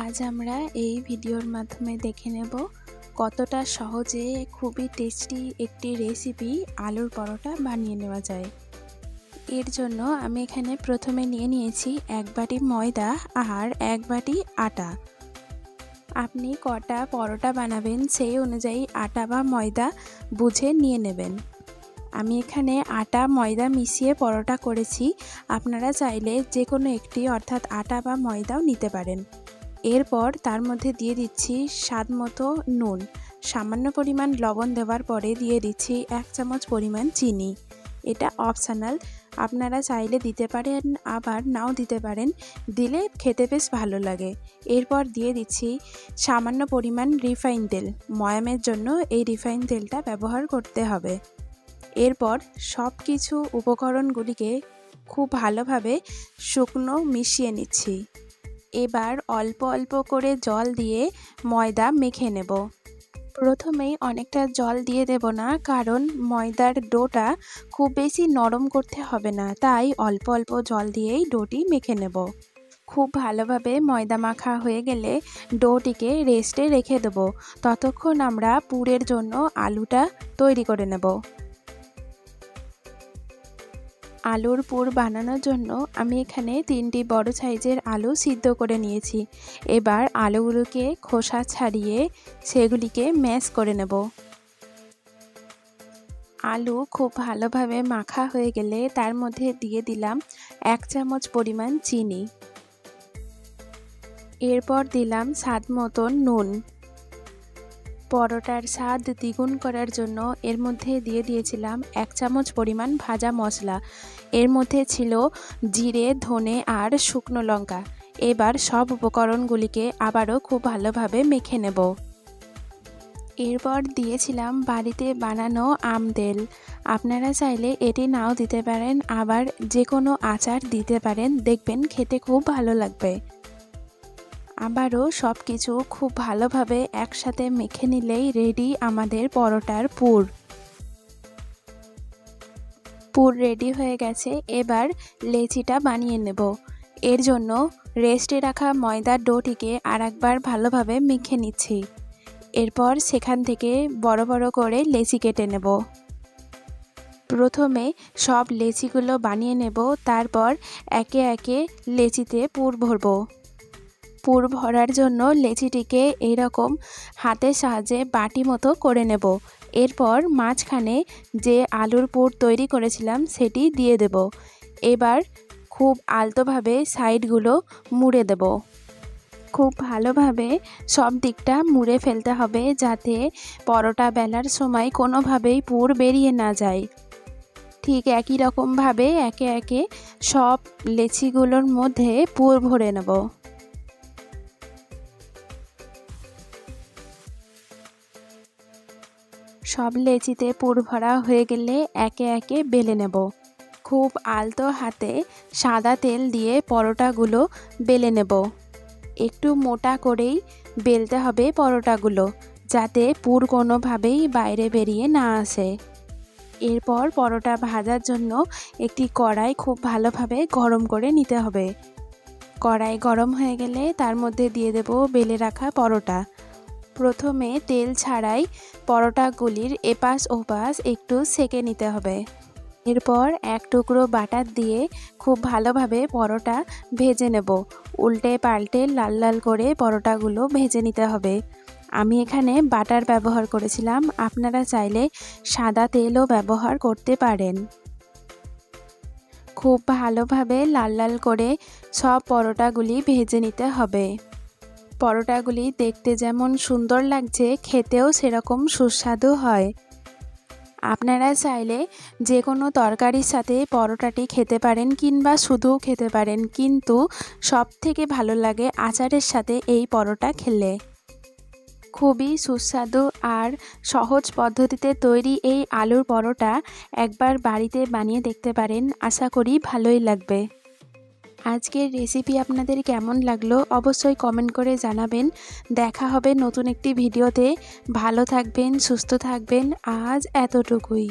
আজ আমরা এই ভিডিওর মাধ্যমে দেখে নেব কতটা সহজে খুবই টেস্টি একটি রেসিপি আলুর পরোটা বানিয়ে নেওয়া যায়। এর জন্য আমি এখানে প্রথমে নিয়ে নিয়েছি 1 বাটি ময়দা আর 1 বাটি আটা। আপনি কটা পরোটা বানাবেন সেই অনুযায়ী আটা বা ময়দা বুঝে নিয়ে নেবেন। আমি এখানে আটা ময়দা মিশিয়ে পরোটা করেছি, আপনারা চাইলে যে কোনো একটি অর্থাৎ আটা বা ময়দাও নিতে পারেন। এরপর তার মধ্যে দিয়ে দিচ্ছি স্বাদ মতো নুন, সামান্য পরিমাণ লবণ দেওয়ার পরে দিয়ে দিচ্ছি 1 চামচ পরিমাণ চিনি। এটা অপশনাল, আপনারা চাইলে দিতে পারেন আবার নাও দিতে পারেন, দিলে খেতে বেশ ভালো লাগে। এরপর দিয়ে দিচ্ছি সামান্য পরিমাণ রিফাইন তেল, ময়ামের জন্য এই রিফাইন তেলটা ব্যবহার করতে হবে। এরপর সব কিছু উপকরণগুলিকে খুব ভালোভাবে শুকনো মিশিয়ে নিচ্ছি। এবার অল্প অল্প করে জল দিয়ে ময়দা মেখে নেব। প্রথমেই অনেকটা জল দিয়ে দেব না, কারণ ময়দার ডোটা খুব বেশি নরম করতে হবে না, তাই অল্প অল্প জল দিয়েই ডোটি মেখে নেব। খুব ভালোভাবে ময়দা মাখা হয়ে গেলে ডোটিকে রেস্টে রেখে দেব। ততক্ষণ আমরা পুরের জন্য আলুটা তৈরি করে নেব। আলুর পুর বানানোর জন্য আমি এখানে 3টি বড় সাইজের আলু সিদ্ধ করে নিয়েছি। এবার আলুগুলোকে খোসা ছাড়িয়ে সেগুলিকে ম্যাশ করে নেব। আলু খুব ভালোভাবে মাখা হয়ে গেলে তার মধ্যে দিয়ে দিলাম 1 চামচ পরিমাণ চিনি। এরপর দিলাম স্বাদ মতো নুন। পরোটার স্বাদ দ্বিগুণ করার জন্য এর মধ্যে দিয়ে দিয়েছিলাম 1 চামচ পরিমাণ ভাজা মশলা। এর মধ্যে ছিল জিরে, ধনে আর শুকনো লঙ্কা। এবার সব উপকরণগুলিকে আবারও খুব ভালোভাবে মেখে নেব। এরপর দিয়েছিলাম বাড়িতে বানানো আম তেল। আপনারা চাইলে এটি নাও দিতে পারেন, আবার যে কোনো আচার দিতে পারেন, দেখবেন খেতে খুব ভালো লাগবে। আবারও সব কিছু খুব ভালোভাবে একসাথে মেখে নিলেই রেডি আমাদের পরোটার পুর। পুর রেডি হয়ে গেছে, এবার লেচিটা বানিয়ে নেব। এর জন্য রেস্টে রাখা ময়দার ডোটিকে আরেকবার ভালোভাবে মেখে নিচ্ছি। এরপর সেখান থেকে বড় বড় করে লেচি কেটে নেব। প্রথমে সব লেচিগুলো বানিয়ে নেব, তারপর একে একে লেচিতে পুর ভরব। পুর ভরার জন্য লেচিটিকে এইরকম হাতের সাহায্যে বাটি মতো করে নেব। এরপর মাঝখানে যে আলুর পুর তৈরি করেছিলাম সেটি দিয়ে দেব। এবার খুব আলতোভাবে সাইডগুলো মুড়ে দেব। খুব ভালোভাবে সব দিকটা মুড়ে ফেলতে হবে, যাতে পরোটা বেলার সময় কোনোভাবেই পুর বেরিয়ে না যায়। ঠিক একই রকমভাবে একে একে সব লেচিগুলোর মধ্যে পুর ভরে নেব। সব লেচিতে পুর ভরা হয়ে গেলে একে একে বেলে নেব। খুব আলতো হাতে সাদা তেল দিয়ে পরোটাগুলো বেলে নেব। একটু মোটা করেই বেলতে হবে পরোটাগুলো, যাতে পুর কোনোভাবেই বাইরে বেরিয়ে না আসে। এরপর পরোটা ভাজার জন্য একটি কড়াই খুব ভালোভাবে গরম করে নিতে হবে। কড়াই গরম হয়ে গেলে তার মধ্যে দিয়ে দেব বেলে রাখা পরোটা। প্রথমে তেল ছাড়াই পরোটাগুলির এপাশ ওপাশ একটু সেঁকে নিতে হবে। এরপর 1 টুকরো বাটার দিয়ে খুব ভালোভাবে পরোটা ভেজে নেব। উল্টে পাল্টে লাল লাল করে পরোটাগুলো ভেজে নিতে হবে। আমি এখানে বাটার ব্যবহার করেছিলাম, আপনারা চাইলে সাদা তেলও ব্যবহার করতে পারেন। খুব ভালোভাবে লাল লাল করে সব পরোটাগুলি ভেজে নিতে হবে। পরোটাগুলি দেখতে যেমন সুন্দর লাগছে, খেতেও সেরকম সুস্বাদু হয়। আপনারা চাইলে যে কোনো তরকারির সাথে পরোটাটি খেতে পারেন কিংবা শুধুও খেতে পারেন, কিন্তু সবথেকে ভালো লাগে আচারের সাথে এই পরোটা খেলে। খুবই সুস্বাদু আর সহজ পদ্ধতিতে তৈরি এই আলুর পরোটা একবার বাড়িতে বানিয়ে দেখতে পারেন, আশা করি ভালোই লাগবে। আজকের রেসিপি আপনাদের কেমন লাগলো অবশ্যই কমেন্ট করে জানাবেন। দেখা হবে নতুন একটি ভিডিওতে। ভালো থাকবেন, সুস্থ থাকবেন। আজ এতটুকুই।